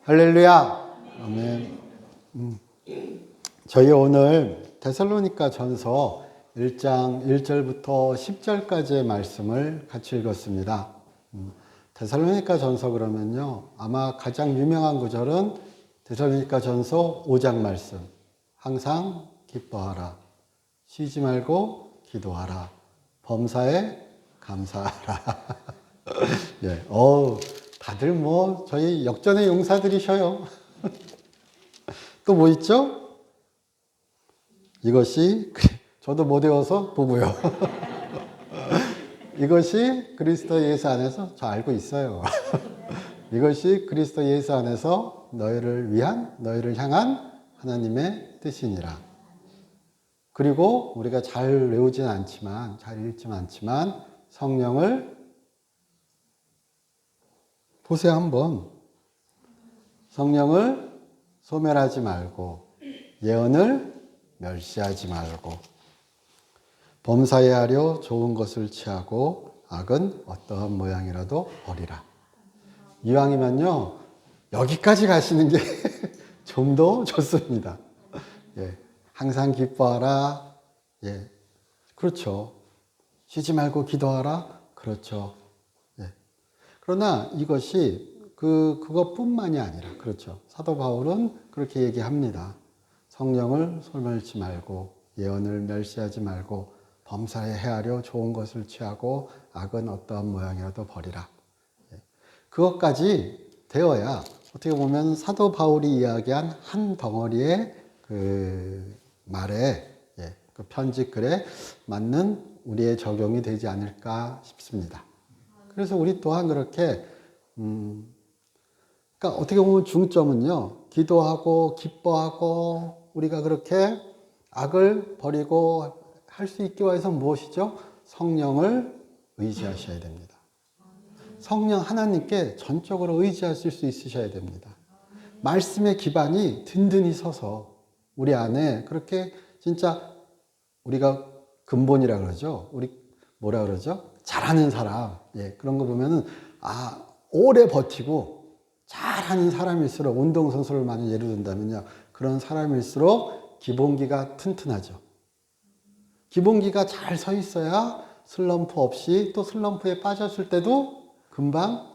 할렐루야. 아멘. 저희 오늘 데살로니가 전서 1장 1절부터 10절까지의 말씀을 같이 읽었습니다. 데살로니가 전서 그러면요, 아마 가장 유명한 구절은 데살로니가 전서 5장 말씀. 항상 기뻐하라. 쉬지 말고 기도하라. 범사에 감사하라. 예, 다들 뭐 저희 역전의 용사들이셔요. 또 뭐 있죠? 이것이 저도 못 외워서 보고요. 이것이 그리스도 예수 안에서 저 알고 있어요. 이것이 그리스도 예수 안에서 너희를 향한 하나님의 뜻이니라. 그리고 우리가 잘 외우진 않지만, 잘 읽진 않지만 성령을 보세요 한번. 성령을 소멸하지 말고 예언을 멸시하지 말고 범사에 하려 좋은 것을 취하고 악은 어떠한 모양이라도 버리라. 이왕이면요 여기까지 가시는 게 좀 더 좋습니다. 예, 항상 기뻐하라. 예, 그렇죠. 쉬지 말고 기도하라. 그렇죠. 예. 그러나 이것이 그것뿐만이 아니라, 그렇죠. 사도 바울은 그렇게 얘기합니다. 성령을 소멸치 말고 예언을 멸시하지 말고 범사에 행하려 좋은 것을 취하고 악은 어떠한 모양이라도 버리라. 그것까지 되어야 어떻게 보면 사도 바울이 이야기한 한 덩어리의 그 말에, 그 편지 글에 맞는 우리의 적용이 되지 않을까 싶습니다. 그래서 우리 또한 그렇게 그러니까 어떻게 보면 중점은요, 기도하고 기뻐하고 우리가 그렇게 악을 버리고 할 수 있기 위해서 무엇이죠? 성령을 의지하셔야 됩니다. 성령 하나님께 전적으로 의지하실 수 있으셔야 됩니다. 말씀의 기반이 든든히 서서 우리 안에 그렇게 진짜 우리가 근본이라 그러죠. 우리 뭐라 그러죠? 잘하는 사람. 예, 그런 거 보면은 오래 버티고 잘하는 사람일수록, 운동선수를 많이 예를 든다면요, 그런 사람일수록 기본기가 튼튼하죠. 기본기가 잘 서 있어야 슬럼프 없이, 또 슬럼프에 빠졌을 때도 금방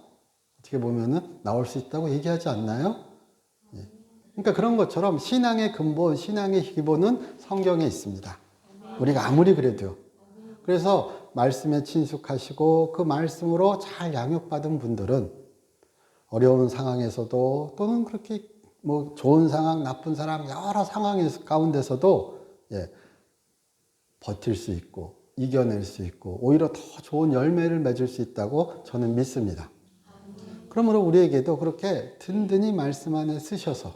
어떻게 보면은 나올 수 있다고 얘기하지 않나요? 예. 그러니까 그런 것처럼 신앙의 근본, 신앙의 기본은 성경에 있습니다. 우리가 아무리 그래도요. 그래서 말씀에 친숙하시고 그 말씀으로 잘 양육받은 분들은 어려운 상황에서도, 또는 그렇게 뭐 좋은 상황, 나쁜 상황, 여러 상황 가운데서도 버틸 수 있고 이겨낼 수 있고 오히려 더 좋은 열매를 맺을 수 있다고 저는 믿습니다. 그러므로 우리에게도 그렇게 든든히 말씀 안에 쓰셔서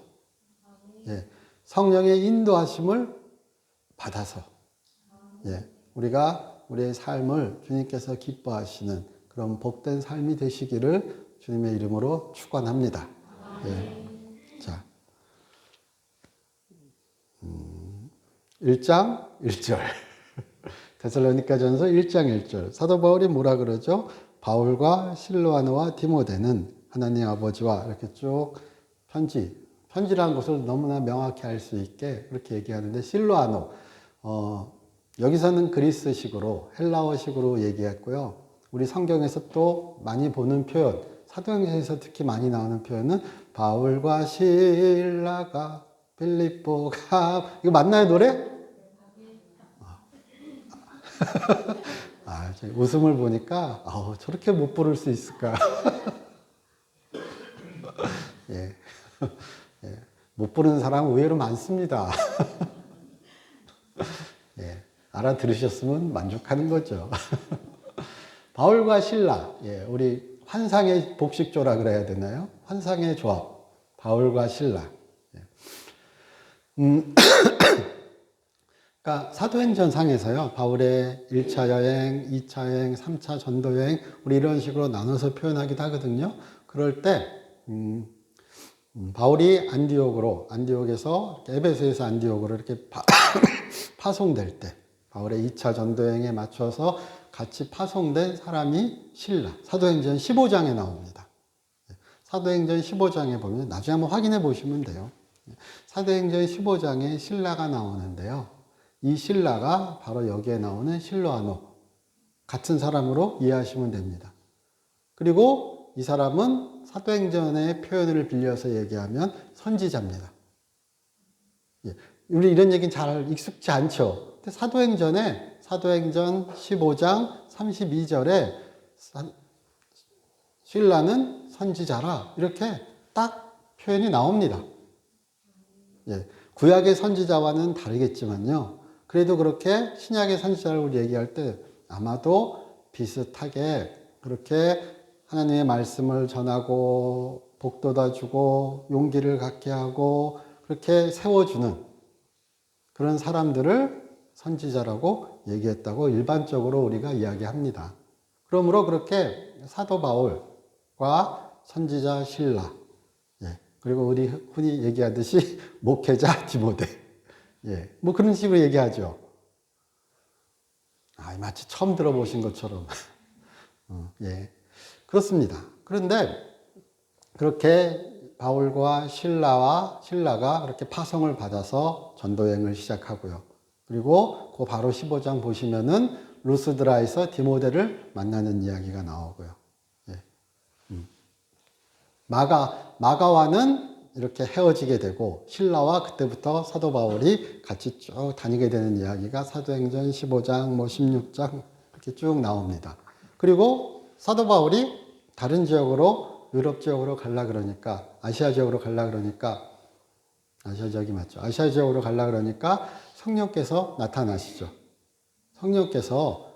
성령의 인도하심을 받아서 우리가 우리의 삶을 주님께서 기뻐하시는 그런 복된 삶이 되시기를 주님의 이름으로 축원합니다. 자, 1장 1절. 데살로니가 전서 1장 1절. 사도 바울이 뭐라 그러죠? 바울과 실로아노와 디모데는 하나님 아버지와 이렇게 쭉 편지라는 것을 너무나 명확히 알 수 있게 그렇게 얘기하는데, 실로아노, 여기서는 그리스식으로, 헬라어식으로 얘기했고요. 우리 성경에서 또 많이 보는 표현, 사도행전에서 특히 많이 나오는 표현은 바울과 실라가 빌립보가, 이거 맞나요, 노래? 웃음을 보니까 저렇게 못 부를 수 있을까? 못 부르는 사람은 의외로 많습니다. 알아들으셨으면 만족하는 거죠. 바울과 실라, 우리 환상의 복식조라 그래야 되나요? 환상의 조합, 바울과 실라. 그러니까 사도행전 상에서요, 바울의 1차 여행, 2차 여행, 3차 전도 여행, 우리 이런 식으로 나눠서 표현하기도 하거든요. 그럴 때 바울이 안디옥에서 에베소에서 안디옥으로 이렇게 파송될 때, 바울의 2차 전도 여행에 맞춰서 같이 파송된 사람이 실라. 사도행전 15장에 나옵니다. 사도행전 15장에 보면 나중에 한번 확인해 보시면 돼요. 사도행전 15장에 실라가 나오는데요. 이 실라가 바로 여기에 나오는 실로아노 같은 사람으로 이해하시면 됩니다. 그리고 이 사람은 사도행전의 표현을 빌려서 얘기하면 선지자입니다. 예, 우리 이런 얘기는 잘 익숙지 않죠. 근데 사도행전 15장 32절에 실라는 선지자라 이렇게 딱 표현이 나옵니다. 예, 구약의 선지자와는 다르겠지만요. 그래도 그렇게 신약의 선지자를 얘기할 때 아마도 비슷하게 그렇게 하나님의 말씀을 전하고 복돋아주고 용기를 갖게 하고 그렇게 세워주는 그런 사람들을 선지자라고 얘기했다고 일반적으로 우리가 이야기합니다. 그러므로 그렇게 사도 바울과 선지자 실라, 예, 그리고 우리 흔히 얘기하듯이 목회자 디모데, 예, 뭐 그런 식으로 얘기하죠. 마치 처음 들어보신 것처럼. 예, 그렇습니다. 그런데 그렇게 바울과 신라가 그렇게 파송을 받아서 전도여행을 시작하고요. 그리고 그 바로 15장 보시면은 루스드라에서 디모데를 만나는 이야기가 나오고요. 예. 마가와는 이렇게 헤어지게 되고 신라와 그때부터 사도 바울이 같이 쭉 다니게 되는 이야기가 사도행전 15장, 16장 이렇게 쭉 나옵니다. 그리고 사도 바울이 다른 지역으로 유럽 지역으로 가려 그러니까 아시아 지역으로 가려 그러니까 아시아 지역이 맞죠. 아시아 지역으로 가려 그러니까 성령께서 나타나시죠. 성령께서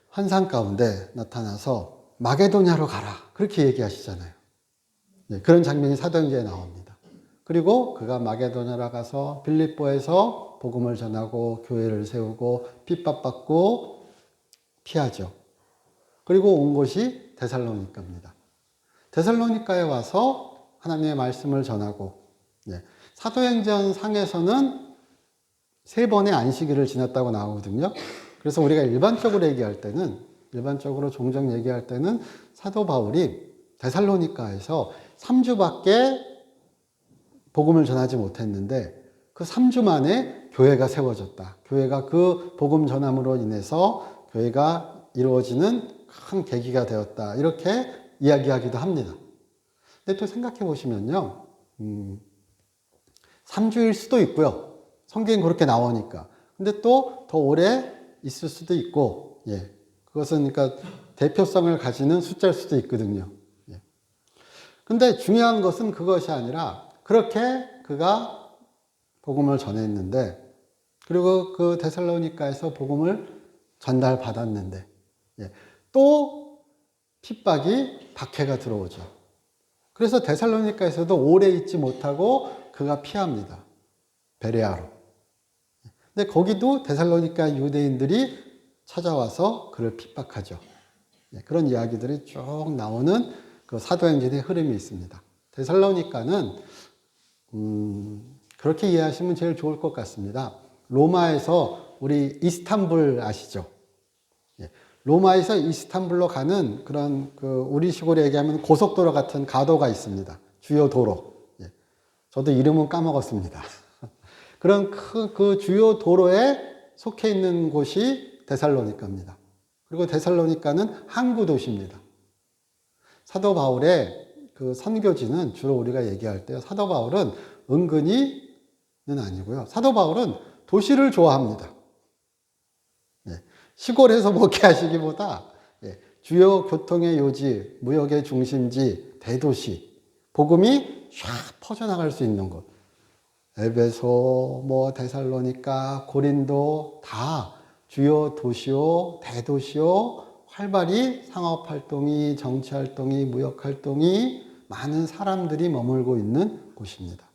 환상 가운데 나타나서 마게도냐로 가라 그렇게 얘기하시잖아요. 네, 그런 장면이 사도행전에 나옵니다. 그리고 그가 마게도냐로 가서 빌립보에서 복음을 전하고 교회를 세우고 핍박받고 피하죠. 그리고 온 곳이 데살로니가입니다. 데살로니가에 와서 하나님의 말씀을 전하고, 예, 사도행전 상에서는 3번의 안식일을 지났다고 나오거든요. 그래서 우리가 일반적으로 종종 얘기할 때는 사도 바울이 데살로니가에서 3주밖에 복음을 전하지 못했는데 그 3주 만에 교회가 세워졌다. 교회가 그 복음 전함으로 인해서 교회가 이루어지는 큰 계기가 되었다. 이렇게 이야기하기도 합니다. 근데 또 생각해 보시면요. 3주일 수도 있고요. 성경이 그렇게 나오니까. 근데 또 더 오래 있을 수도 있고, 예. 그것은 그러니까 대표성을 가지는 숫자일 수도 있거든요. 예. 근데 중요한 것은 그것이 아니라 그렇게 그가 복음을 전했는데, 그리고 그 데살로니가에서 복음을 전달받았는데, 예. 또 핍박이 박해가 들어오죠. 그래서 데살로니가에서도 오래 있지 못하고 그가 피합니다. 베레아로. 근데 거기도 데살로니가 유대인들이 찾아와서 그를 핍박하죠. 그런 이야기들이 쭉 나오는 그 사도행전의 흐름이 있습니다. 데살로니가는 그렇게 이해하시면 제일 좋을 것 같습니다. 로마에서 우리 이스탄불 아시죠? 로마에서 이스탄불로 가는 그런 우리 식으로 얘기하면 고속도로 같은 가도가 있습니다. 주요 도로. 저도 이름은 까먹었습니다. 그런 그 주요 도로에 속해 있는 곳이 데살로니가입니다. 그리고 데살로니가는 항구 도시입니다. 사도 바울의 그 선교지는 주로 우리가 얘기할 때 사도 바울은 은근히는 아니고요. 사도 바울은 도시를 좋아합니다. 시골에서 목회하시기보다 주요 교통의 요지, 무역의 중심지, 대도시, 복음이 쫙 퍼져나갈 수 있는 곳. 에베소, 데살로니가, 고린도 다 주요 도시요, 대도시요, 활발히 상업활동이, 정치활동이, 무역활동이 많은 사람들이 머물고 있는 곳입니다.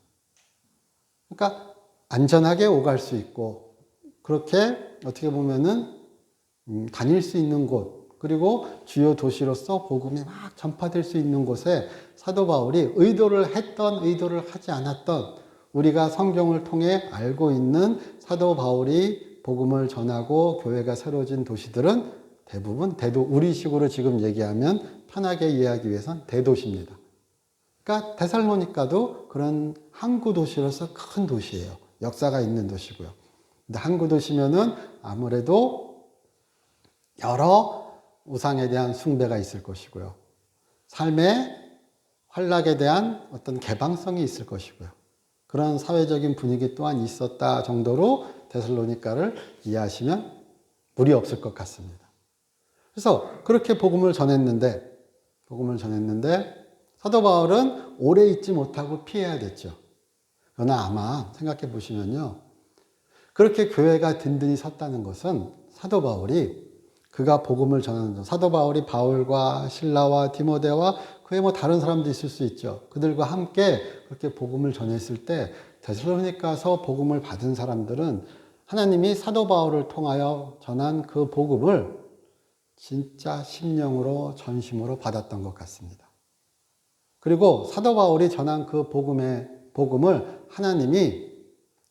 그러니까 안전하게 오갈 수 있고 그렇게 어떻게 보면은 다닐 수 있는 곳, 그리고 주요 도시로서 복음이 막 전파될 수 있는 곳에 사도 바울이 의도를 했던 의도를 하지 않았던 우리가 성경을 통해 알고 있는 사도 바울이 복음을 전하고 교회가 새로워진 도시들은 대부분 우리식으로 지금 얘기하면 편하게 이해하기 위해선 대도시입니다. 그러니까 데살로니가도 그런 항구 도시로서 큰 도시예요. 역사가 있는 도시고요. 근데 항구 도시면은 아무래도 여러 우상에 대한 숭배가 있을 것이고요. 삶의 활락에 대한 어떤 개방성이 있을 것이고요. 그런 사회적인 분위기 또한 있었다 정도로 데살로니가를 이해하시면 무리 없을 것 같습니다. 그래서 그렇게 복음을 전했는데 사도 바울은 오래 있지 못하고 피해야 됐죠. 그러나 아마 생각해 보시면요. 그렇게 교회가 든든히 섰다는 것은 사도 바울이 그가 복음을 전하는 사도 바울이 바울과 실라와 디모데와 그의 다른 사람도 있을 수 있죠. 그들과 함께 그렇게 복음을 전했을 때 데살로니가서 복음을 받은 사람들은 하나님이 사도 바울을 통하여 전한 그 복음을 진짜 심령으로 전심으로 받았던 것 같습니다. 그리고 사도 바울이 전한 그 복음을 하나님이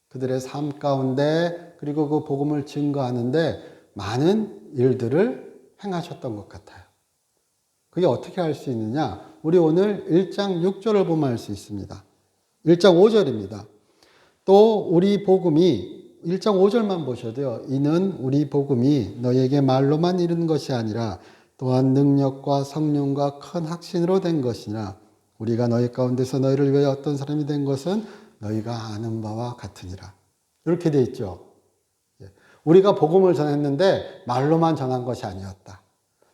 그들의 삶 가운데 그리고 그 복음을 증거하는데 많은 일들을 행하셨던 것 같아요. 그게 어떻게 할 수 있느냐? 우리 오늘 1장 6절을 보면 알 수 있습니다. 1장 5절입니다. 또 우리 복음이 1장 5절만 보셔도요. 이는 우리 복음이 너에게 말로만 이른 것이 아니라 또한 능력과 성령과 큰 확신으로 된 것이나 우리가 너희 가운데서 너희를 위하여 어떤 사람이 된 것은 너희가 아는 바와 같으니라. 이렇게 돼 있죠. 우리가 복음을 전했는데 말로만 전한 것이 아니었다.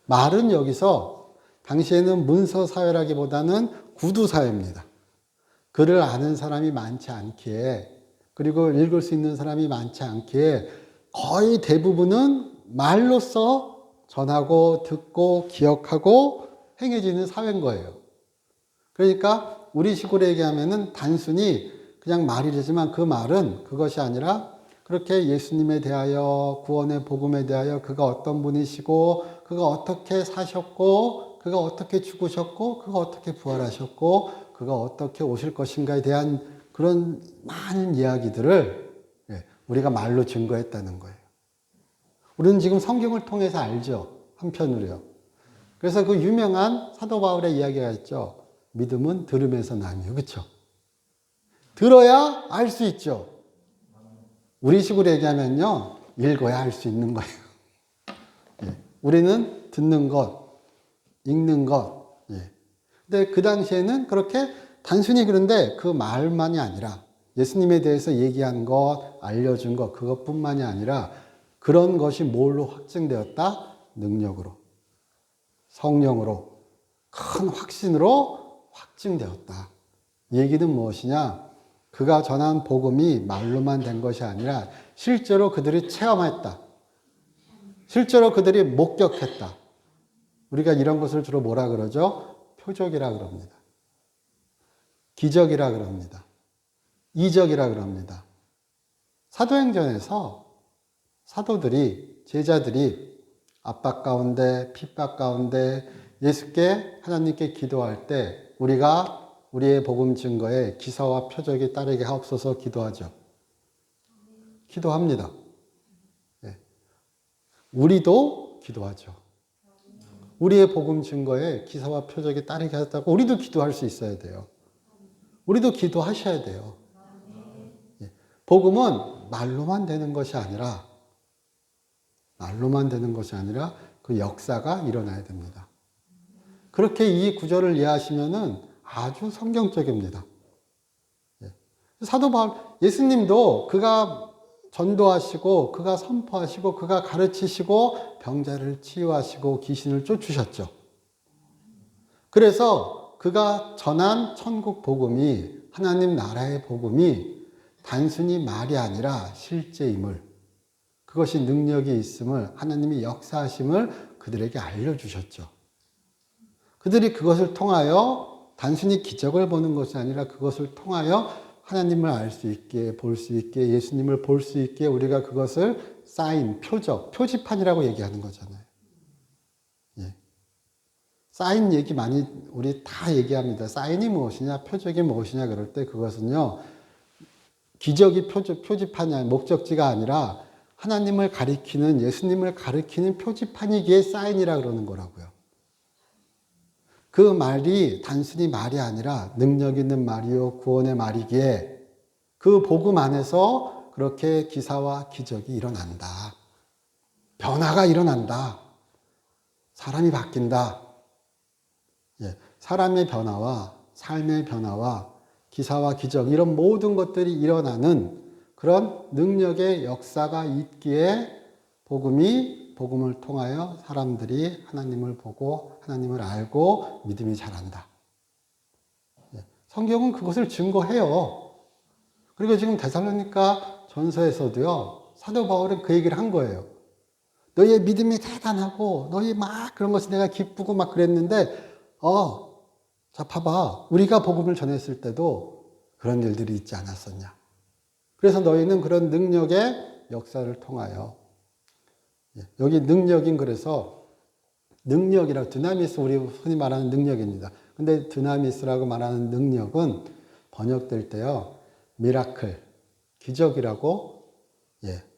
말은 여기서 당시에는 문서 사회라기보다는 구두 사회입니다. 글을 아는 사람이 많지 않기에 그리고 읽을 수 있는 사람이 많지 않기에 거의 대부분은 말로써 전하고 듣고 기억하고 행해지는 사회인 거예요. 그러니까 우리 식으로 얘기하면은 단순히 그냥 말이 되지만 그 말은 그것이 아니라 그렇게 예수님에 대하여 구원의 복음에 대하여 그가 어떤 분이시고 그가 어떻게 사셨고 그가 어떻게 죽으셨고 그가 어떻게 부활하셨고 그가 어떻게 오실 것인가에 대한 그런 많은 이야기들을 우리가 말로 증거했다는 거예요. 우리는 지금 성경을 통해서 알죠. 한편으로요. 그래서 그 유명한 사도 바울의 이야기가 있죠. 믿음은 들음에서 나며. 그렇죠? 들어야 알 수 있죠. 우리 식으로 얘기하면요. 읽어야 알 수 있는 거예요. 우리는 듣는 것, 읽는 것. 근데 그 당시에는 그렇게 단순히 그런데 그 말만이 아니라 예수님에 대해서 얘기한 것, 알려준 것, 그것뿐만이 아니라 그런 것이 뭘로 확증되었다? 능력으로, 성령으로, 큰 확신으로 확증되었다. 이 얘기는 무엇이냐? 그가 전한 복음이 말로만 된 것이 아니라 실제로 그들이 체험했다. 실제로 그들이 목격했다. 우리가 이런 것을 주로 뭐라 그러죠? 표적이라 그럽니다. 기적이라 그럽니다. 이적이라 그럽니다. 사도행전에서 사도들이, 제자들이 압박 가운데, 핍박 가운데 예수께 하나님께 기도할 때 우리가 우리의 복음 증거에 기사와 표적이 따르게 하옵소서 기도하죠. 기도합니다. 우리도 기도하죠. 우리의 복음 증거에 기사와 표적이 따르게 하셨다고 우리도 기도할 수 있어야 돼요. 우리도 기도하셔야 돼요. 복음은 말로만 되는 것이 아니라 그 역사가 일어나야 됩니다. 그렇게 이 구절을 이해하시면은 아주 성경적입니다. 사도 바울, 예수님도 그가 전도하시고, 그가 선포하시고, 그가 가르치시고, 병자를 치유하시고, 귀신을 쫓으셨죠. 그래서 그가 전한 천국 복음이, 하나님 나라의 복음이 단순히 말이 아니라 실제임을, 그것이 능력이 있음을, 하나님이 역사하심을 그들에게 알려주셨죠. 그들이 그것을 통하여 단순히 기적을 보는 것이 아니라 그것을 통하여 하나님을 알 수 있게, 볼 수 있게, 예수님을 볼 수 있게 우리가 그것을 사인, 표적, 표지판이라고 얘기하는 거잖아요. 사인 얘기 많이 우리 다 얘기합니다. 사인이 무엇이냐, 표적이 무엇이냐 그럴 때 그것은요. 기적이 표지판이 아니라 목적지가 아니라 하나님을 가리키는, 예수님을 가리키는 표지판이기에 사인이라 그러는 거라고요. 그 말이 단순히 말이 아니라 능력 있는 말이요 구원의 말이기에 그 복음 안에서 그렇게 기사와 기적이 일어난다. 변화가 일어난다. 사람이 바뀐다. 사람의 변화와 삶의 변화와 기사와 기적 이런 모든 것들이 일어나는 그런 능력의 역사가 있기에 복음을 통하여 사람들이 하나님을 보고 하나님을 알고 믿음이 자란다. 성경은 그것을 증거해요. 그리고 지금 데살로니가 전서에서도요, 사도 바울은 그 얘기를 한 거예요. 너희의 믿음이 대단하고 너희 막 그런 것이 내가 기쁘고 막 그랬는데 자 봐봐. 우리가 복음을 전했을 때도 그런 일들이 있지 않았었냐. 그래서 너희는 그런 능력의 역사를 통하여 여기 능력인 그래서 능력이라고 드나미스 우리 흔히 말하는 능력입니다. 근데 드나미스라고 말하는 능력은 번역될 때요. 미라클, 기적이라고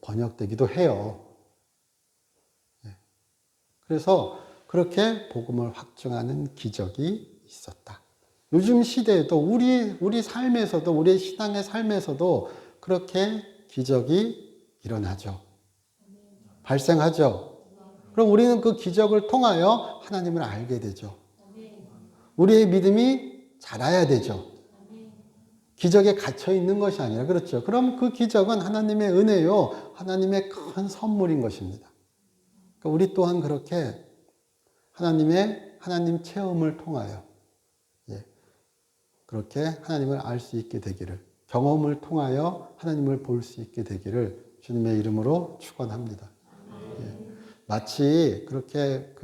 번역되기도 해요. 그래서 그렇게 복음을 확증하는 기적이 있었다. 요즘 시대에도 우리 삶에서도 우리의 신앙의 삶에서도 그렇게 기적이 일어나죠. 발생하죠. 그럼 우리는 그 기적을 통하여 하나님을 알게 되죠. 우리의 믿음이 자라야 되죠. 기적에 갇혀 있는 것이 아니라 그렇죠. 그럼 그 기적은 하나님의 은혜요. 하나님의 큰 선물인 것입니다. 그러니까 우리 또한 그렇게 하나님 체험을 통하여 그렇게 하나님을 알 수 있게 되기를, 경험을 통하여 하나님을 볼 수 있게 되기를 주님의 이름으로 축원합니다. 마치 그렇게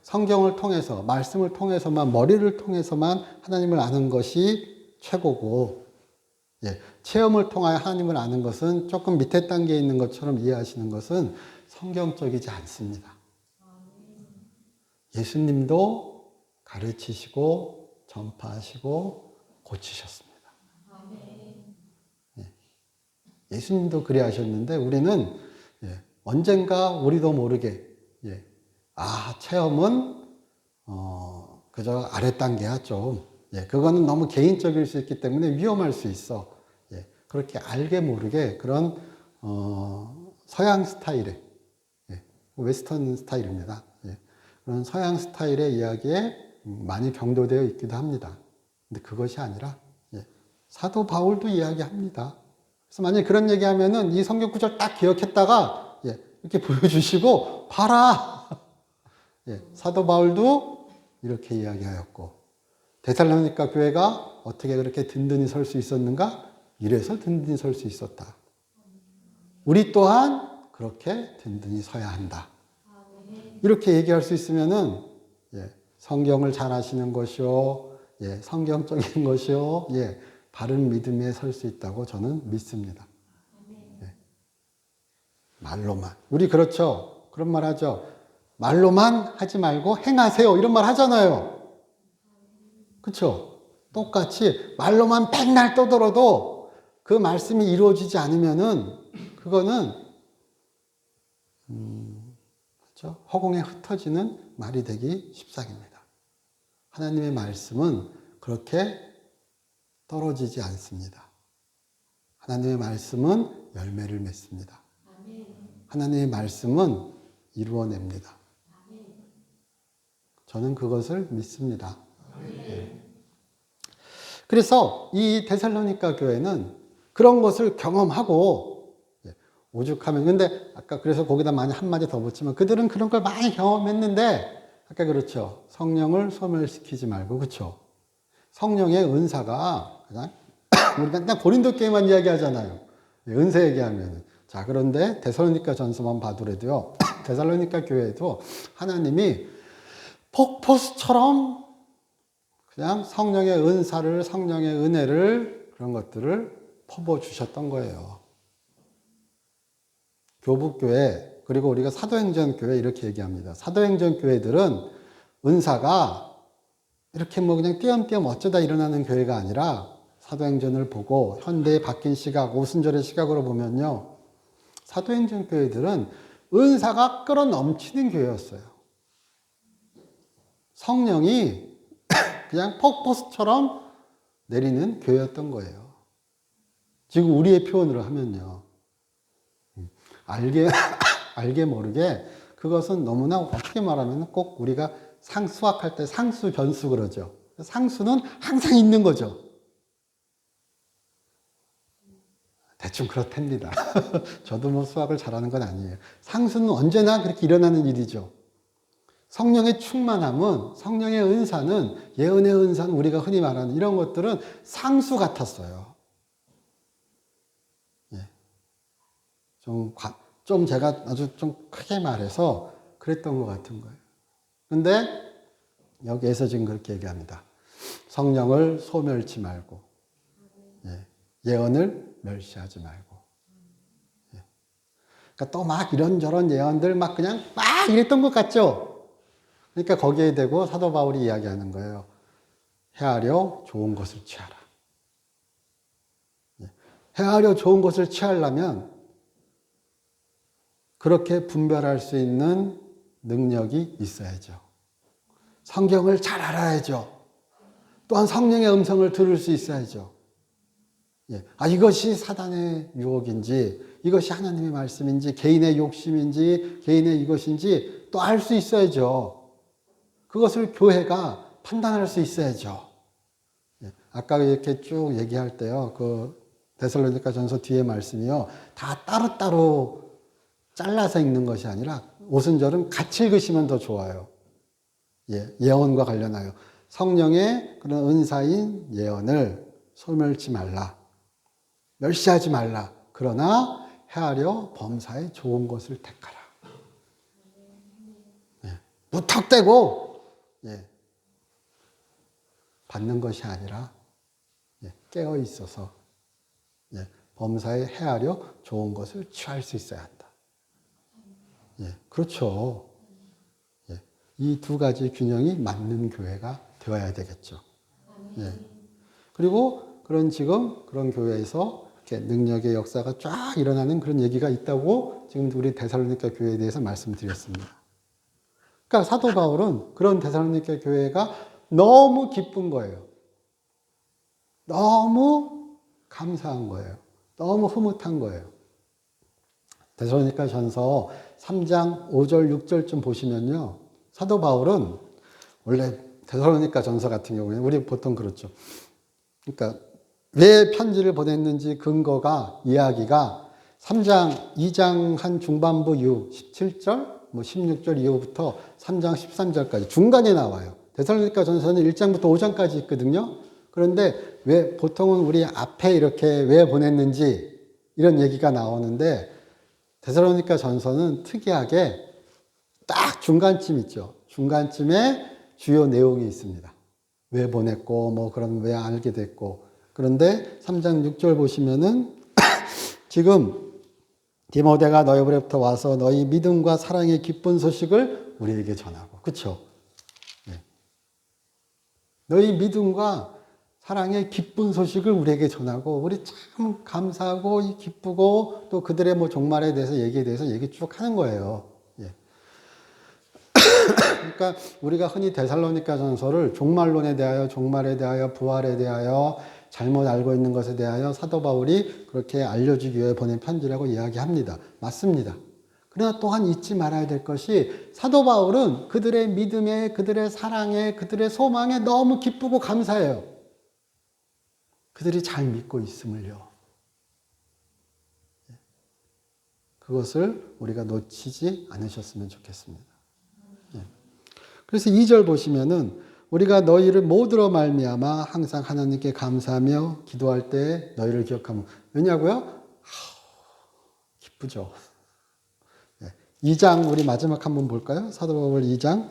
성경을 통해서, 말씀을 통해서만, 머리를 통해서만 하나님을 아는 것이 최고고, 체험을 통하여 하나님을 아는 것은 조금 밑에 단계에 있는 것처럼 이해하시는 것은 성경적이지 않습니다. 예수님도 가르치시고 전파하시고 고치셨습니다. 예수님도 그래 하셨는데 우리는 언젠가 우리도 모르게 체험은 그저 아래 단계야 좀. 그거는 너무 개인적일 수 있기 때문에 위험할 수 있어. 그렇게 알게 모르게 그런 서양 스타일의 웨스턴 스타일입니다. 그런 서양 스타일의 이야기에 많이 병도되어 있기도 합니다. 근데 그것이 아니라 사도 바울도 이야기합니다. 그래서 만약에 그런 얘기하면은 이 성경 구절 딱 기억했다가 이렇게 보여주시고 봐라. 사도 바울도 이렇게 이야기하였고 데살로니가 교회가 어떻게 그렇게 든든히 설 수 있었는가? 이래서 든든히 설 수 있었다. 우리 또한 그렇게 든든히 서야 한다. 이렇게 얘기할 수 있으면은 성경을 잘 아시는 것이요, 성경적인 것이요, 바른 믿음에 설 수 있다고 저는 믿습니다. 말로만. 우리 그렇죠. 그런 말 하죠. 말로만 하지 말고 행하세요. 이런 말 하잖아요. 그렇죠? 똑같이 말로만 백날 떠들어도 그 말씀이 이루어지지 않으면은 그거는 그렇죠? 허공에 흩어지는 말이 되기 십상입니다. 하나님의 말씀은 그렇게 떨어지지 않습니다. 하나님의 말씀은 열매를 맺습니다. 하나님의 말씀은 이루어냅니다. 저는 그것을 믿습니다. 그래서 이 데살로니가 교회는 그런 것을 경험하고 오죽하면, 근데 아까 그래서 거기다 많이 한마디 더 붙이면 그들은 그런 걸 많이 경험했는데 아까 그렇죠. 성령을 소멸시키지 말고, 그렇죠. 성령의 은사가 그냥 우리가 그냥 고린도 교회만 이야기하잖아요. 은사 얘기하면. 자, 그런데 데살로니가 전서만 봐도라도요. 데살로니가 교회에도 하나님이 폭포수처럼 그냥 성령의 은사를, 성령의 은혜를, 그런 것들을 퍼부어 주셨던 거예요. 교북교회, 그리고 우리가 사도행전 교회 이렇게 얘기합니다. 사도행전 교회들은 은사가 이렇게 그냥 띄엄띄엄 어쩌다 일어나는 교회가 아니라 사도행전을 보고 현대의 바뀐 시각, 오순절의 시각으로 보면요. 사도행전 교회들은 은사가 끌어넘치는 교회였어요. 성령이 그냥 폭포수처럼 내리는 교회였던 거예요. 지금 우리의 표현으로 하면요. 알게 모르게 그것은 너무나 어떻게 말하면 꼭 우리가 수학할 때 상수, 변수 그러죠. 상수는 항상 있는 거죠. 대충 그렇답니다. 저도 뭐 수학을 잘하는 건 아니에요. 상수는 언제나 그렇게 일어나는 일이죠. 성령의 충만함은, 성령의 은사는, 예언의 은사는 우리가 흔히 말하는 이런 것들은 상수 같았어요. 예. 좀 제가 아주 좀 크게 말해서 그랬던 것 같은 거예요. 근데 여기에서 지금 그렇게 얘기합니다. 성령을 소멸치 말고, 예언을 멸시하지 말고. 그러니까 또 막 이런저런 예언들 막 그냥 막 이랬던 것 같죠? 그러니까 거기에 대고 사도 바울이 이야기하는 거예요. 헤아려 좋은 것을 취하라. 헤아려 좋은 것을 취하려면 그렇게 분별할 수 있는 능력이 있어야죠. 성경을 잘 알아야죠. 또한 성령의 음성을 들을 수 있어야죠. 이것이 사단의 유혹인지, 이것이 하나님의 말씀인지, 개인의 욕심인지, 개인의 이것인지 또 알 수 있어야죠. 그것을 교회가 판단할 수 있어야죠. 아까 이렇게 쭉 얘기할 때요, 그 데살로니가 전서 뒤에 말씀이요, 다 따로따로 잘라서 읽는 것이 아니라 오순절은 같이 읽으시면 더 좋아요. 예언과 관련하여 성령의 그런 은사인 예언을 소멸치 말라. 멸시하지 말라. 그러나 헤아려 범사에 좋은 것을 택하라. 무턱대고 받는 것이 아니라 깨어 있어서 범사에 헤아려 좋은 것을 취할 수 있어야 한다. 그렇죠. 이 두 가지 균형이 맞는 교회가 되어야 되겠죠. 그리고 지금 그런 교회에서 이렇게 능력의 역사가 쫙 일어나는 그런 얘기가 있다고 지금 우리 데살로니가 교회에 대해서 말씀드렸습니다. 그러니까 사도 바울은 그런 데살로니가 교회가 너무 기쁜 거예요. 너무 감사한 거예요. 너무 흐뭇한 거예요. 데살로니가 전서 3장 5절 6절쯤 보시면요. 사도 바울은 원래 데살로니가 전서 같은 경우에는 우리 보통 그렇죠. 그러니까 왜 편지를 보냈는지 근거가 이야기가 3장 2장 한 중반부 이후 17절 뭐 16절 이후부터 3장 13절까지 중간에 나와요. 데살로니가 전서는 1장부터 5장까지 있거든요. 그런데 왜 보통은 우리 앞에 이렇게 왜 보냈는지 이런 얘기가 나오는데 데살로니가 전서는 특이하게 딱 중간쯤 있죠. 중간쯤에 주요 내용이 있습니다. 왜 보냈고 뭐 그럼 왜 알게 됐고. 그런데 3장 6절 보시면은 지금 디모데가 너희로부터 와서 너희 믿음과 사랑의 기쁜 소식을 우리에게 전하고. 그렇죠? 너희 믿음과 사랑의 기쁜 소식을 우리에게 전하고 우리 참 감사하고 기쁘고 또 그들의 뭐 종말에 대해서 얘기에 대해서 얘기 쭉 하는 거예요. 그러니까 우리가 흔히 데살로니가 전서를 종말론에 대하여, 종말에 대하여, 부활에 대하여, 잘못 알고 있는 것에 대하여 사도 바울이 그렇게 알려주기 위해 보낸 편지라고 이야기합니다. 맞습니다. 그러나 또한 잊지 말아야 될 것이 사도 바울은 그들의 믿음에, 그들의 사랑에, 그들의 소망에 너무 기쁘고 감사해요. 그들이 잘 믿고 있음을요. 그것을 우리가 놓치지 않으셨으면 좋겠습니다. 그래서 2절 보시면은 우리가 너희를 모두로 말미암아 항상 하나님께 감사하며 기도할 때 너희를 기억하면 왜냐고요? 기쁘죠. 2장 우리 마지막 한번 볼까요? 사도 바울 2장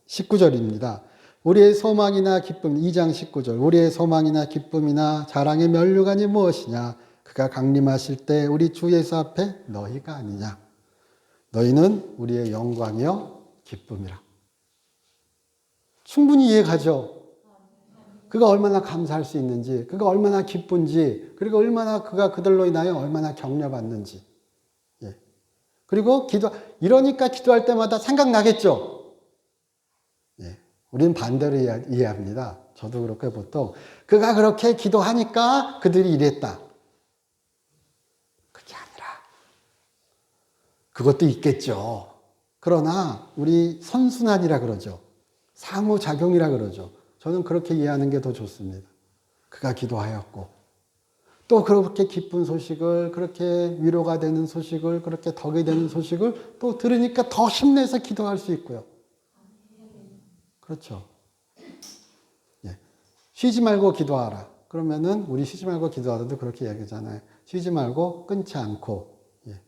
19절입니다. 우리의 소망이나 기쁨 2장 19절 우리의 소망이나 기쁨이나 자랑의 면류관이 무엇이냐 그가 강림하실 때 우리 주 예수 앞에 너희가 아니냐 너희는 우리의 영광이요 기쁨이라. 충분히 이해가죠? 그가 얼마나 감사할 수 있는지, 그가 얼마나 기쁜지, 그리고 얼마나 그가 그들로 인하여 얼마나 격려받는지. 예. 그리고 이러니까 기도할 때마다 생각나겠죠? 예. 우리는 반대로 이해합니다. 저도 그렇게 보통, 그가 그렇게 기도하니까 그들이 이랬다. 그게 아니라, 그것도 있겠죠. 그러나, 우리 선순환이라 그러죠. 상호작용이라 그러죠. 저는 그렇게 이해하는 게 더 좋습니다. 그가 기도하였고, 또 그렇게 기쁜 소식을, 그렇게 위로가 되는 소식을, 그렇게 덕이 되는 소식을 또 들으니까 더 힘내서 기도할 수 있고요. 그렇죠. 예. 쉬지 말고 기도하라. 그러면은 우리 쉬지 말고 기도하라도 그렇게 이야기하잖아요. 쉬지 말고 끊지 않고, 예.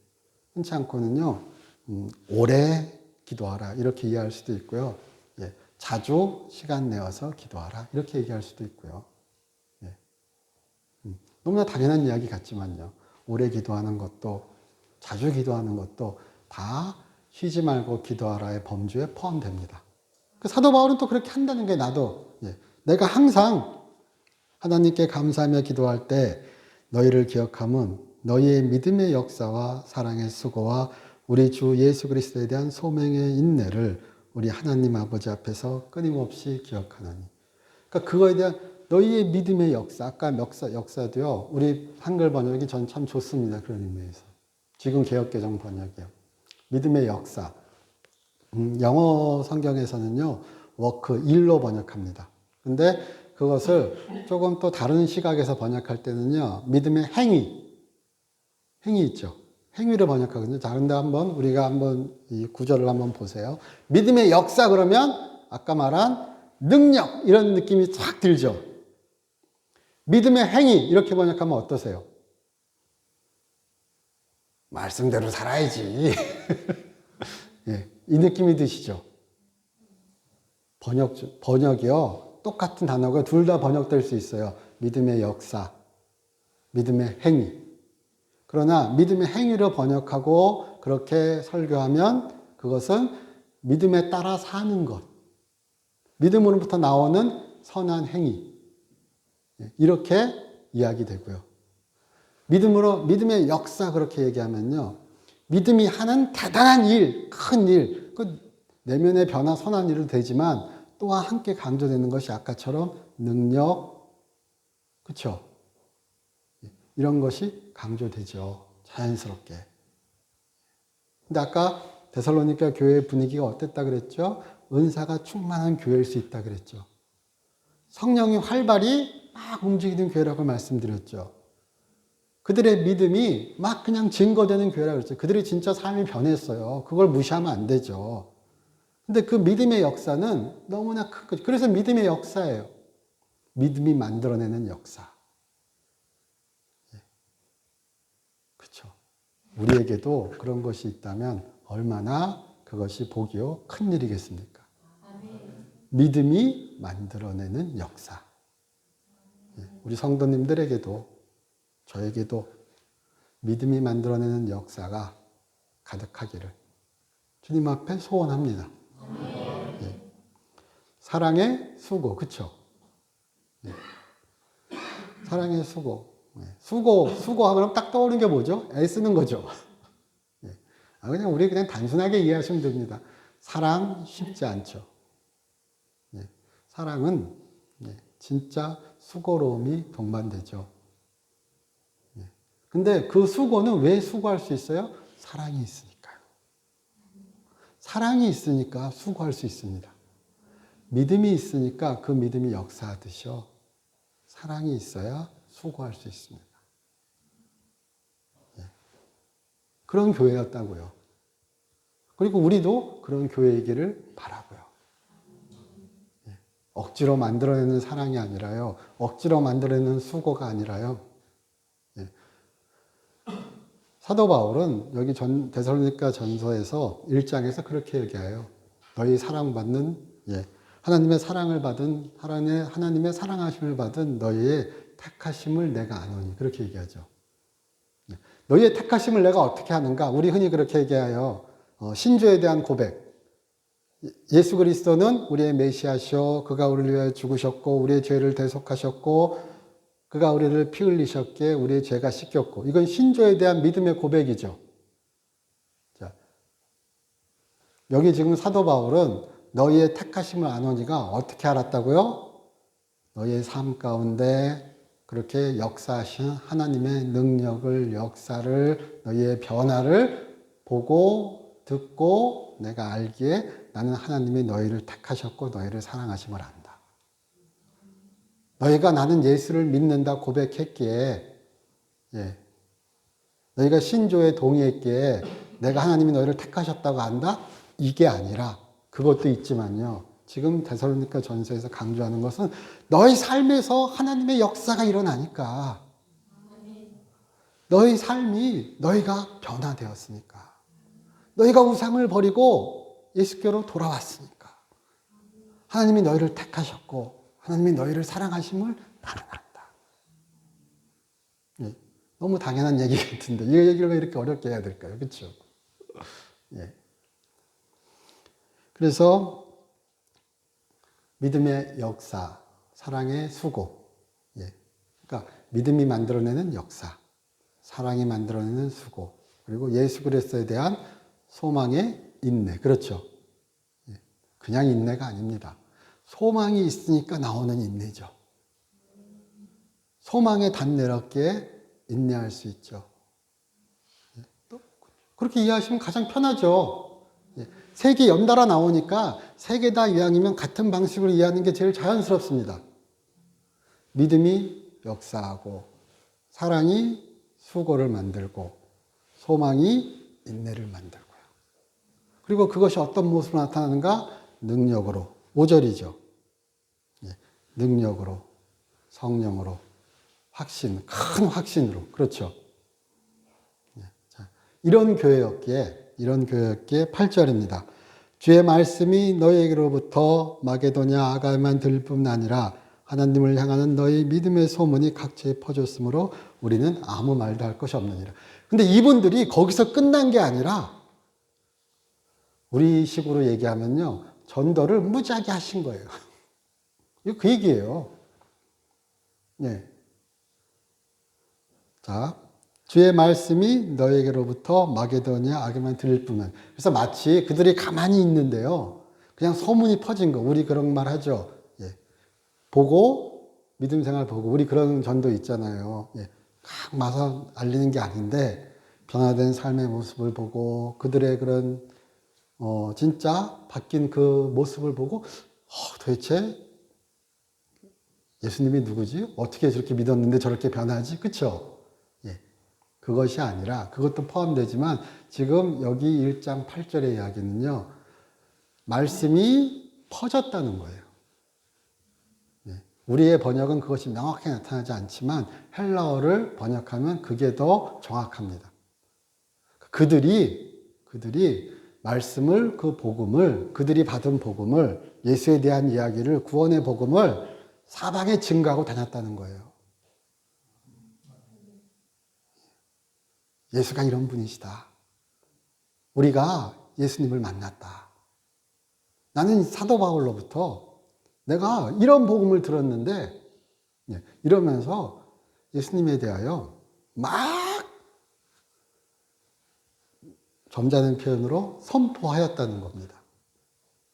끊지 않고는요, 오래 기도하라. 이렇게 이해할 수도 있고요. 예. 자주 시간 내어서 기도하라. 이렇게 얘기할 수도 있고요. 예. 너무나 당연한 이야기 같지만요. 오래 기도하는 것도, 자주 기도하는 것도 다 쉬지 말고 기도하라의 범주에 포함됩니다. 그 사도 바울은 또 그렇게 한다는 게 나도, 예. 내가 항상 하나님께 감사하며 기도할 때 너희를 기억함은 너희의 믿음의 역사와 사랑의 수고와 우리 주 예수 그리스도에 대한 소명의 인내를 우리 하나님 아버지 앞에서 끊임없이 기억하나니. 그러니까 그거에 대한 너희의 믿음의 역사, 아까 역사도요, 우리 한글 번역이 전 참 좋습니다. 그런 의미에서. 지금 개역개정 번역이요. 믿음의 역사. 영어 성경에서는요, 워크, 일로 번역합니다. 근데 그것을 조금 또 다른 시각에서 번역할 때는요, 믿음의 행위 있죠. 행위를 번역하거든요. 자, 근데 우리가 한번 이 구절을 한번 보세요. 믿음의 역사 그러면 아까 말한 능력 이런 느낌이 쫙 들죠. 믿음의 행위 이렇게 번역하면 어떠세요? 말씀대로 살아야지. 예, 이 느낌이 드시죠? 번역이요. 똑같은 단어가 둘 다 번역될 수 있어요. 믿음의 역사, 믿음의 행위. 그러나 믿음의 행위로 번역하고 그렇게 설교하면 그것은 믿음에 따라 사는 것. 믿음으로부터 나오는 선한 행위. 이렇게 이야기되고요. 믿음의 역사 그렇게 얘기하면요. 믿음이 하는 대단한 일, 큰 일, 그 내면의 변화, 선한 일도 되지만 또한 함께 강조되는 것이 아까처럼 능력, 그렇죠? 이런 것이 강조되죠. 자연스럽게. 근데 아까 데살로니가 교회의 분위기가 어땠다 그랬죠? 은사가 충만한 교회일 수 있다 그랬죠. 성령이 활발히 막 움직이는 교회라고 말씀드렸죠. 그들의 믿음이 막 그냥 증거되는 교회라고 그랬죠. 그들이 진짜 삶이 변했어요. 그걸 무시하면 안 되죠. 근데 그 믿음의 역사는 너무나 큰 거죠. 그래서 믿음의 역사예요. 믿음이 만들어내는 역사. 그렇죠. 우리에게도 그런 것이 있다면 얼마나 그것이 복이요 큰 일이겠습니까? 믿음이 만들어내는 역사. 우리 성도님들에게도 저에게도 믿음이 만들어내는 역사가 가득하기를 주님 앞에 소원합니다. 예. 사랑의 수고, 그렇죠? 예. 사랑의 수고. 수고하면 딱 떠오르는 게 뭐죠? 애쓰는 거죠. 예. 우리 그냥 단순하게 이해하시면 됩니다. 사랑 쉽지 않죠. 예. 사랑은 진짜 수고로움이 동반되죠. 예. 근데 그 수고는 왜 수고할 수 있어요? 사랑이 있으니까요. 사랑이 있으니까 수고할 수 있습니다. 믿음이 있으니까 그 믿음이 역사하듯이요. 사랑이 있어야 수고할 수 있습니다. 예. 그런 교회였다고요. 그리고 우리도 그런 교회이기를 바라고요. 예. 억지로 만들어내는 사랑이 아니라요. 억지로 만들어내는 수고가 아니라요. 예. 사도 바울은 여기 데살로니가 전서에서 1장에서 그렇게 얘기해요. 너희 사랑받는, 하나님의 사랑을 받은, 하나님의 사랑하심을 받은 너희의 택하심을 내가 아노니. 그렇게 얘기하죠. 너희의 택하심을 내가 어떻게 하는가? 우리 흔히 그렇게 얘기해요. 신조에 대한 고백. 예수 그리스도는 우리의 메시아시오. 그가 우리를 위하여 죽으셨고 우리의 죄를 대속하셨고 그가 우리를 피 흘리셨기에 우리의 죄가 씻겼고, 이건 신조에 대한 믿음의 고백이죠. 자, 여기 지금 사도 바울은 너희의 택하심을 아노니가 어떻게 알았다고요? 너희의 삶 가운데 그렇게 역사하신 하나님의 능력을, 역사를, 너희의 변화를 보고 듣고 내가 알기에 나는 하나님이 너희를 택하셨고 너희를 사랑하심을 안다. 너희가 나는 예수를 믿는다 고백했기에, 너희가 신조에 동의했기에 내가 하나님이 너희를 택하셨다고 안다? 이게 아니라, 그것도 있지만요, 지금 데살로니가 전서에서 강조하는 것은 너희 삶에서 하나님의 역사가 일어나니까, 너희 삶이 너희가 변화되었으니까, 너희가 우상을 버리고 예수께로 돌아왔으니까, 하나님이 너희를 택하셨고 하나님이 너희를 사랑하심을 나는 안다. 너무 당연한 얘기 같은데 이 얘기를 왜 이렇게 어렵게 해야 될까요? 그렇죠? 그래서 믿음의 역사, 사랑의 수고. 그러니까 믿음이 만들어내는 역사, 사랑이 만들어내는 수고, 그리고 예수 그리스도에 대한 소망의 인내. 그렇죠? 그냥 인내가 아닙니다. 소망이 있으니까 나오는 인내죠. 소망에 단내롭게 인내할 수 있죠. 그렇게 이해하시면 가장 편하죠. 세 개 연달아 나오니까 세 개 다 이왕이면 같은 방식으로 이해하는 게 제일 자연스럽습니다. 믿음이 역사하고, 사랑이 수고를 만들고, 소망이 인내를 만들고요. 그리고 그것이 어떤 모습으로 나타나는가? 능력으로. 5절이죠. 능력으로, 성령으로, 확신, 큰 확신으로. 그렇죠. 이런 교회였기에 8절입니다. 주의 말씀이 너희에게로부터 마게도냐 아가야만 들릴 뿐 아니라 하나님을 향하는 너희 믿음의 소문이 각처에 퍼졌으므로 우리는 아무 말도 할 것이 없느니라. 근데 이분들이 거기서 끝난 게 아니라, 우리 식으로 얘기하면요, 전도를 무지하게 하신 거예요. 이거 그 얘기예요. 자, 주의 말씀이 너에게로부터 마게도냐 아가야만 들릴 뿐만. 그래서 마치 그들이 가만히 있는데요, 그냥 소문이 퍼진 거. 우리 그런 말 하죠. 보고, 믿음 생활 보고, 우리 그런 전도 있잖아요. 막 마서 알리는 게 아닌데, 변화된 삶의 모습을 보고, 그들의 그런, 진짜 바뀐 그 모습을 보고, 도대체 예수님이 누구지? 어떻게 저렇게 믿었는데 저렇게 변하지? 그쵸? 그것이 아니라, 그것도 포함되지만, 지금 여기 1장 8절의 이야기는요, 말씀이 퍼졌다는 거예요. 우리의 번역은 그것이 명확하게 나타나지 않지만, 헬라어를 번역하면 그게 더 정확합니다. 그들이 말씀을, 그 복음을, 그들이 받은 복음을, 예수에 대한 이야기를, 구원의 복음을 사방에 증거하고 다녔다는 거예요. 예수가 이런 분이시다. 우리가 예수님을 만났다. 나는 사도 바울로부터 내가 이런 복음을 들었는데, 이러면서 예수님에 대하여 막 점잖은 표현으로 선포하였다는 겁니다.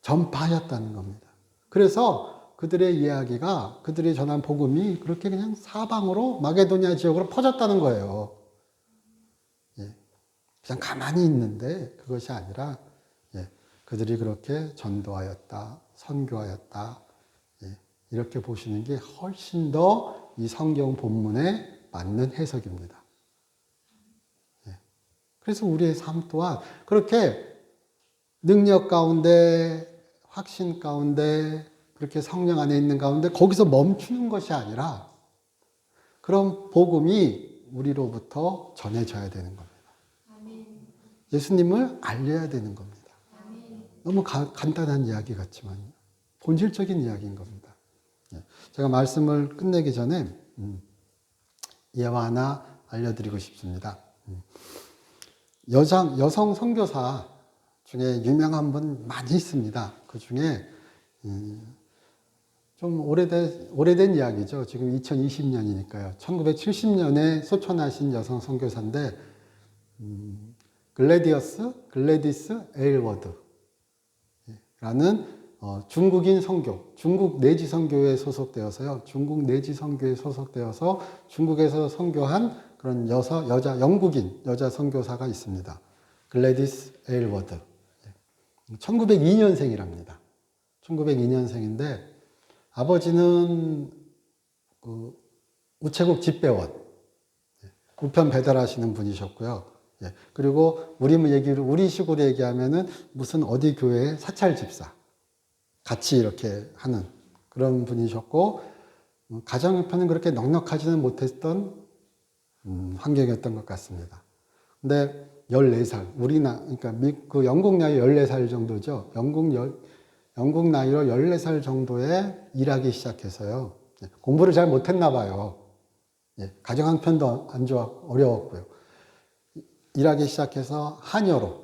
전파하였다는 겁니다. 그래서 그들의 이야기가, 그들이 전한 복음이 그렇게 그냥 사방으로 마게도냐 지역으로 퍼졌다는 거예요. 그냥 가만히 있는데 그것이 아니라, 그들이 그렇게 전도하였다, 선교하였다, 이렇게 보시는 게 훨씬 더 이 성경 본문에 맞는 해석입니다. 그래서 우리의 삶 또한 그렇게 능력 가운데, 확신 가운데, 그렇게 성령 안에 있는 가운데 거기서 멈추는 것이 아니라, 그런 복음이 우리로부터 전해져야 되는 겁니다. 예수님을 알려야 되는 겁니다. 너무 간단한 이야기 같지만 본질적인 이야기인 겁니다. 제가 말씀을 끝내기 전에 예화 하나 알려드리고 싶습니다. 여성 선교사 중에 유명한 분 많이 있습니다. 그 중에 좀 오래된 이야기죠. 지금 2020년이니까요. 1970년에 소천하신 여성 선교사인데 글래디스 에일워드 라는 중국인 선교, 중국 내지 선교에 소속되어서요. 중국 내지 선교에 소속되어서 중국에서 선교한 그런 영국인 여자 선교사가 있습니다. 글래디스 에일워드. 1902년생이랍니다. 1902년생인데 아버지는 그 우체국 집배원, 우편 배달하시는 분이셨고요. 그리고 우리식으로 얘기하면은 무슨 어디 교회의 사찰 집사 같이 이렇게 하는 그런 분이셨고 가정 형편은 그렇게 넉넉하지는 못했던 환경이었던 것 같습니다. 근데 14살, 그러니까 그 영국 나이 14살 정도죠. 영국 나이로 14살 정도에 일하기 시작해서요. 공부를 잘 못했나 봐요. 가정 형편도 어려웠고요. 일하기 시작해서 한여로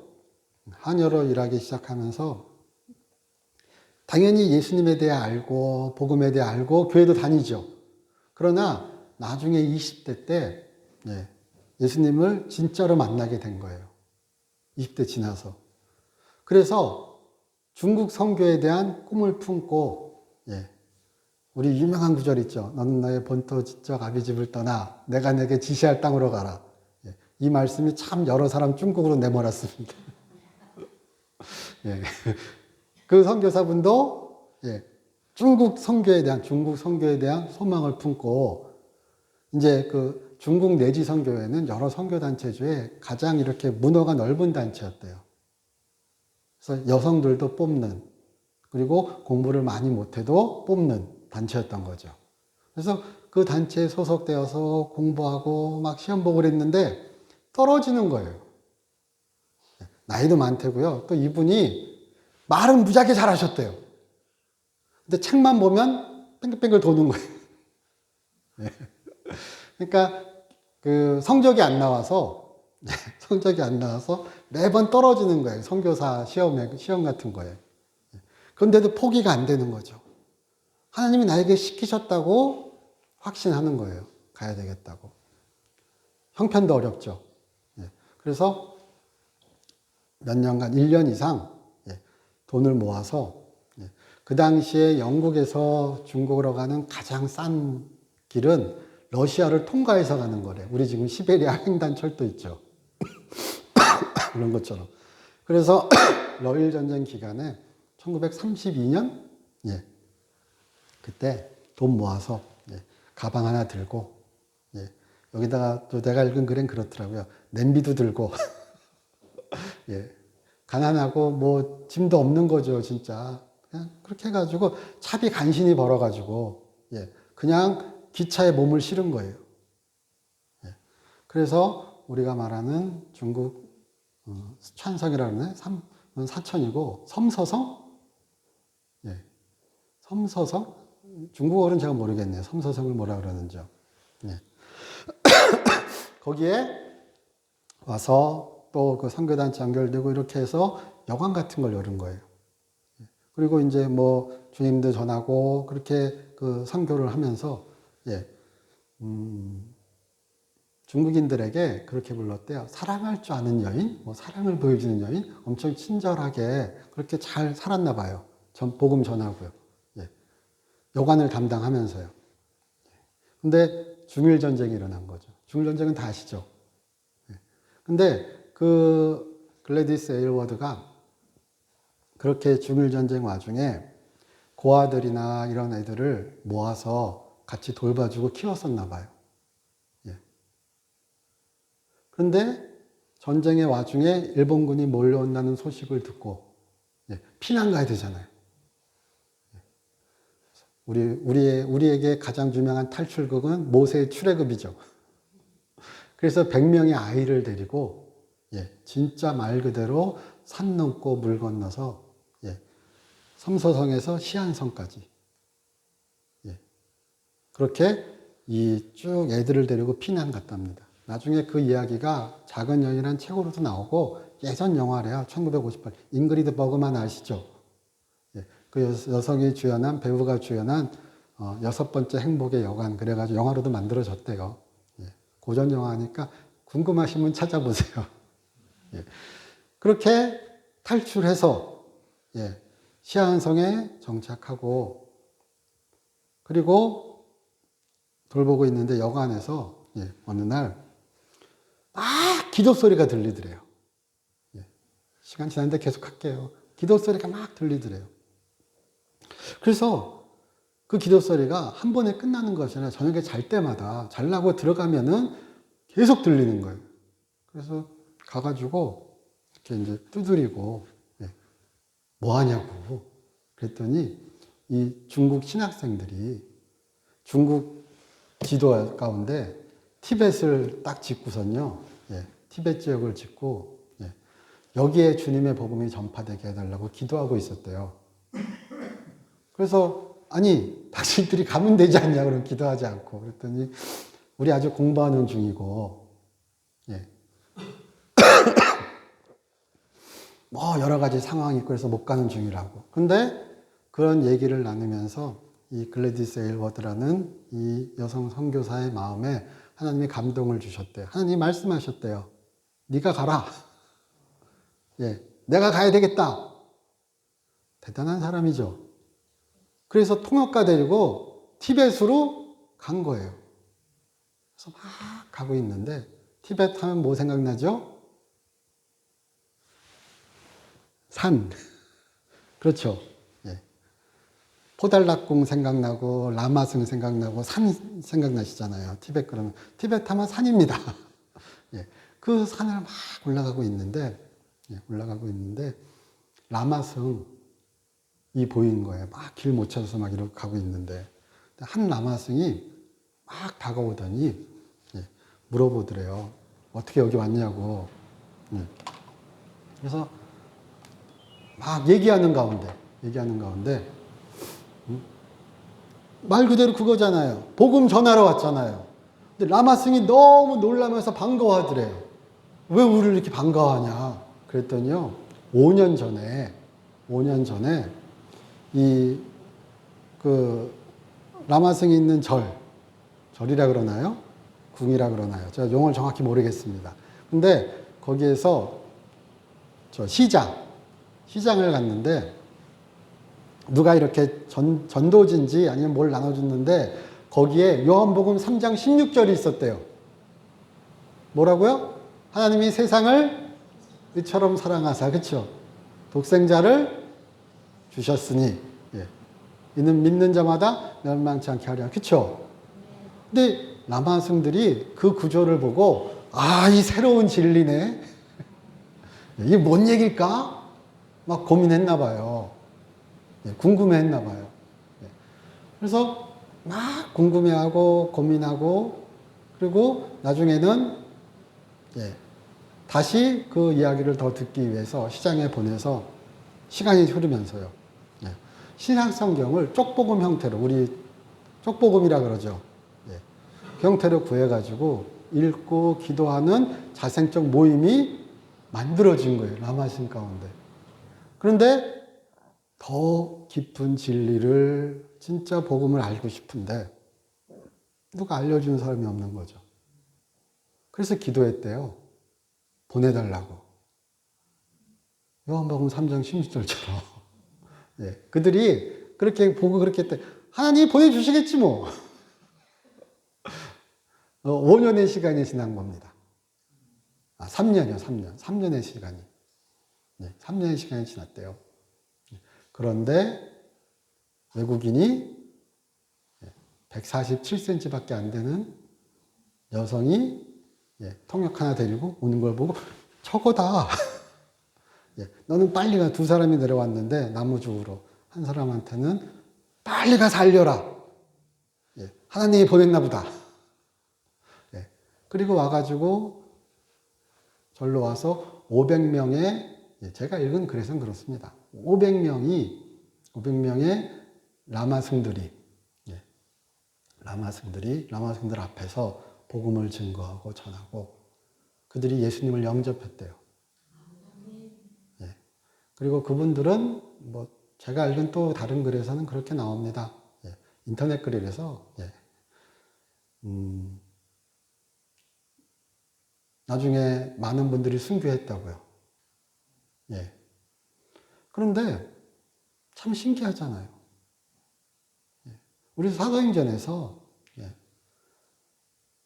일하기 시작하면서 당연히 예수님에 대해 알고 복음에 대해 알고 교회도 다니죠. 그러나 나중에 20대 때 예수님을 진짜로 만나게 된 거예요. 20대 지나서. 그래서 중국 선교에 대한 꿈을 품고 우리 유명한 구절 있죠. 너는 너의 본토 지적 아비집을 떠나 내가 내게 지시할 땅으로 가라. 이 말씀이 참 여러 사람 중국으로 내몰았습니다. 그 선교사분도 중국 선교에 대한 소망을 품고 이제 그 중국 내지 선교회는 여러 선교 단체 중에 가장 이렇게 문호가 넓은 단체였대요. 그래서 여성들도 뽑는, 그리고 공부를 많이 못해도 뽑는 단체였던 거죠. 그래서 그 단체에 소속되어서 공부하고 막 시험 보고 그랬는데 떨어지는 거예요. 나이도 많대고요. 또 이분이 말은 무지하게 잘하셨대요. 근데 책만 보면 뺑글뺑글 도는 거예요. 그러니까 그 성적이 안 나와서 매번 떨어지는 거예요. 선교사 시험 같은 거에. 그런데도 포기가 안 되는 거죠. 하나님이 나에게 시키셨다고 확신하는 거예요. 가야 되겠다고. 형편도 어렵죠. 그래서 몇 년간, 1년 이상 돈을 모아서 그 당시에 영국에서 중국으로 가는 가장 싼 길은 러시아를 통과해서 가는 거래요. 우리 지금 시베리아 횡단철도 있죠. 그런 것처럼. 그래서 러일 전쟁 기간에 1932년 그때 돈 모아서 가방 하나 들고 여기다가 또 내가 읽은 글엔 그렇더라고요. 냄비도 들고 가난하고 뭐 짐도 없는 거죠, 진짜. 그냥 그렇게 해가지고 차비 간신히 벌어가지고 그냥 기차에 몸을 실은 거예요. 그래서 우리가 말하는 중국 찬성이라고 하네. 사천이고 섬서성? 섬서성? 중국어는 제가 모르겠네요. 섬서성을 뭐라 그러는지요. 거기에 와서 또 그 선교단체 연결되고 이렇게 해서 여관 같은 걸 열은 거예요. 그리고 이제 뭐 주님도 전하고 그렇게 그 선교를 하면서 중국인들에게 그렇게 불렀대요. 사랑할 줄 아는 여인, 뭐 사랑을 보여주는 여인, 엄청 친절하게 그렇게 잘 살았나 봐요. 복음 전하고요. 여관을 담당하면서요. 근데 중일 전쟁이 일어난 거죠. 중일 전쟁은 다 아시죠? 근데 그 글래디스 에일워드가 그렇게 중일 전쟁 와중에 고아들이나 이런 애들을 모아서 같이 돌봐주고 키웠었나 봐요. 그런데 전쟁의 와중에 일본군이 몰려온다는 소식을 듣고 피난 가야 되잖아요. 우리에게 가장 유명한 탈출극은 모세의 출애굽이죠. 그래서 100명의 아이를 데리고 진짜 말 그대로 산 넘고 물 건너서 섬서성에서 시안성까지 그렇게 이 쭉 애들을 데리고 피난 갔답니다. 나중에 그 이야기가 작은 여인이라는 책으로도 나오고 예전 영화래요. 1958. 잉그리드 버그만 아시죠? 예, 그 여성이 주연한, 배우가 주연한 여섯 번째 행복의 여관. 그래가지고 영화로도 만들어졌대요. 예, 고전 영화니까 궁금하시면 찾아보세요. 예, 그렇게 탈출해서 예, 시안성에 정착하고 그리고 돌보고 있는데 여관에서 예, 어느 날 막 기도 소리가 들리더래요. 예, 시간 지났는데 계속 할게요. 기도 소리가 막 들리더래요. 그래서 그 기도 소리가 한 번에 끝나는 것이 아니라 저녁에 잘 때마다 자려고 들어가면은 계속 들리는 거예요. 그래서 가가지고 이렇게 이제 두드리고 예, 뭐 하냐고 그랬더니 이 중국 신학생들이 중국 지도 가운데 티벳을 딱 짓고선요, 예, 티벳 지역을 짓고 예, 여기에 주님의 복음이 전파되게 해달라고 기도하고 있었대요. 그래서 아니 당신들이 가면 되지 않냐 그럼 기도하지 않고 그랬더니 우리 아직 공부하는 중이고 예, 뭐 여러 가지 상황이 있고 그래서 못 가는 중이라고. 근데 그런 얘기를 나누면서 이 글래디스 에일워드라는 이 여성 선교사의 마음에 하나님이 감동을 주셨대요. 하나님이 말씀하셨대요. 네가 가라. 예, 내가 가야 되겠다. 대단한 사람이죠. 그래서 통역가 데리고 티벳으로 간 거예요. 그래서 막 가고 있는데 티벳 하면 뭐 생각나죠? 산. 그렇죠. 예. 포달락궁 생각나고 라마승 생각나고 산 생각나시잖아요. 티벳 그러면 티벳 하면 산입니다. 예. 그 산을 막 올라가고 있는데 예. 올라가고 있는데 라마승이 보이는 거예요. 막 길 못 찾아서 막 이렇게 가고 있는데 한 라마승이 막 다가오더니 예. 물어보더래요. 어떻게 여기 왔냐고. 예. 그래서 막 얘기하는 가운데 말 그대로 그거잖아요. 복음 전하러 왔잖아요. 근데 라마승이 너무 놀라면서 반가워하더래요. 왜 우리를 이렇게 반가워하냐? 그랬더니요. 5년 전에 이 그 라마승이 있는 절이라 그러나요? 궁이라 그러나요? 제가 용어를 정확히 모르겠습니다. 근데 거기에서 저 시장을 갔는데 누가 이렇게 전도진지 아니면 뭘 나눠줬는데 거기에 요한복음 3장 16절이 있었대요. 뭐라고요? 하나님이 세상을 이처럼 사랑하사, 그쵸? 독생자를 주셨으니, 예. 이는 믿는 자마다 멸망치 않게 하려, 그쵸? 근데 남아승들이 그 구조를 보고, 아, 이 새로운 진리네? 이게 뭔 얘기일까? 막 고민했나 봐요. 예, 궁금해했나 봐요. 예. 그래서 막 궁금해하고 고민하고 그리고 나중에는 예, 다시 그 이야기를 더 듣기 위해서 시장에 보내서 시간이 흐르면서요. 예, 신약성경을 쪽복음 형태로 우리 쪽복음이라 그러죠. 예, 그 형태로 구해가지고 읽고 기도하는 자생적 모임이 만들어진 거예요. 남아신 가운데. 그런데 더 깊은 진리를 진짜 복음을 알고 싶은데 누가 알려주는 사람이 없는 거죠. 그래서 기도했대요. 보내달라고. 요한복음 3장 16절처럼. 예, 그들이 그렇게 보고 그렇게 했대. 하나님이 보내주시겠지 뭐. 5년의 시간이 지난 겁니다. 3년이요, 3년. 3년의 시간이. 네, 3년의 시간이 지났대요. 그런데 외국인이 147cm밖에 안 되는 여성이 통역 하나 데리고 오는 걸 보고 저거다. 너는 빨리 가. 두 사람이 내려왔는데 나무주우러. 한 사람한테는 빨리 가서 알려라. 하나님이 보냈나 보다. 그리고 와가지고 절로 와서 500명의 제가 읽은 글에서는 그렇습니다. 500명의 라마승들이 라마승들 앞에서 복음을 증거하고 전하고 그들이 예수님을 영접했대요. 그리고 그분들은 뭐 제가 알기로는 또 다른 글에서는 그렇게 나옵니다. 예, 인터넷 글이라서 예. 나중에 많은 분들이 순교했다고요. 예. 그런데 참 신기하잖아요. 예. 우리 사도행전에서 예.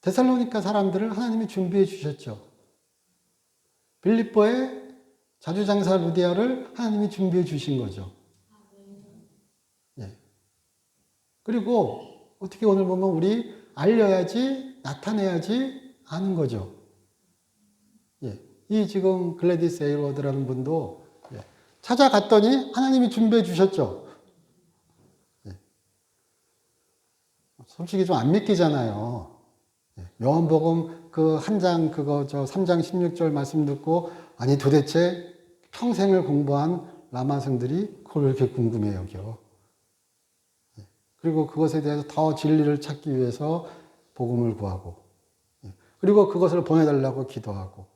데살로니가 사람들을 하나님이 준비해 주셨죠. 빌립보에 자주장사 루디아를 하나님이 준비해 주신 거죠. 예. 그리고 어떻게 오늘 보면 우리 알려야지, 나타내야지 하는 거죠. 예. 이 지금 글래디스 에이워드라는 분도 예. 찾아갔더니 하나님이 준비해 주셨죠. 예. 솔직히 좀 안 믿기잖아요. 예. 요한복음 그 한 장 그거 저 3장 16절 말씀 듣고 아니 도대체 평생을 공부한 라마생들이 그걸 왜 이렇게 궁금해 여겨. 예. 그리고 그것에 대해서 더 진리를 찾기 위해서 복음을 구하고 예. 그리고 그것을 보내달라고 기도하고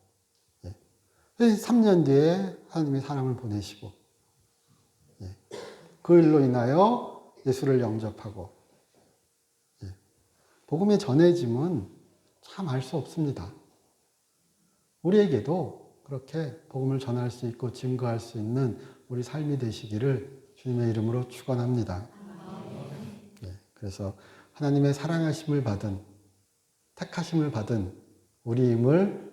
3년 뒤에 하나님이 사람을 보내시고 그 일로 인하여 예수를 영접하고 복음의 전해짐은 참 알 수 없습니다. 우리에게도 그렇게 복음을 전할 수 있고 증거할 수 있는 우리 삶이 되시기를 주님의 이름으로 축원합니다. 그래서 하나님의 사랑하심을 받은 택하심을 받은 우리임을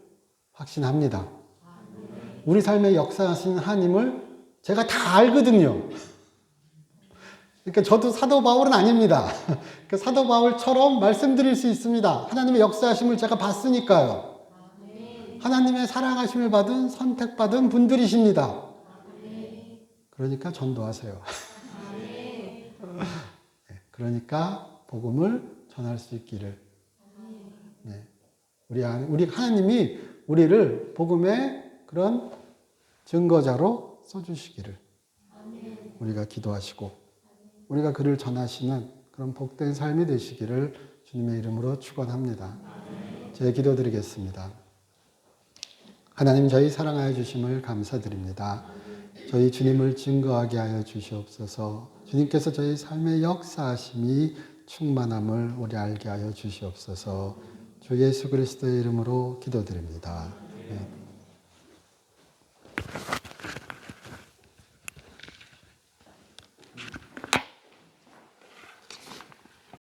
확신합니다. 우리 삶에 역사하신 하나님을 제가 다 알거든요. 그러니까 저도 사도 바울은 아닙니다. 그러니까 사도 바울처럼 말씀드릴 수 있습니다. 하나님의 역사하심을 제가 봤으니까요. 하나님의 사랑하심을 받은 선택받은 분들이십니다. 그러니까 전도하세요. 그러니까 복음을 전할 수 있기를. 우리 하나님이 우리를 복음의 그런 증거자로 써주시기를 우리가 기도하시고 우리가 그를 전하시는 그런 복된 삶이 되시기를 주님의 이름으로 축원합니다. 제 기도드리겠습니다. 하나님 저희 사랑하여 주심을 감사드립니다. 저희 주님을 증거하게 하여 주시옵소서. 주님께서 저희 삶의 역사하심이 충만함을 우리 알게 하여 주시옵소서. 주 예수 그리스도의 이름으로 기도드립니다. 네.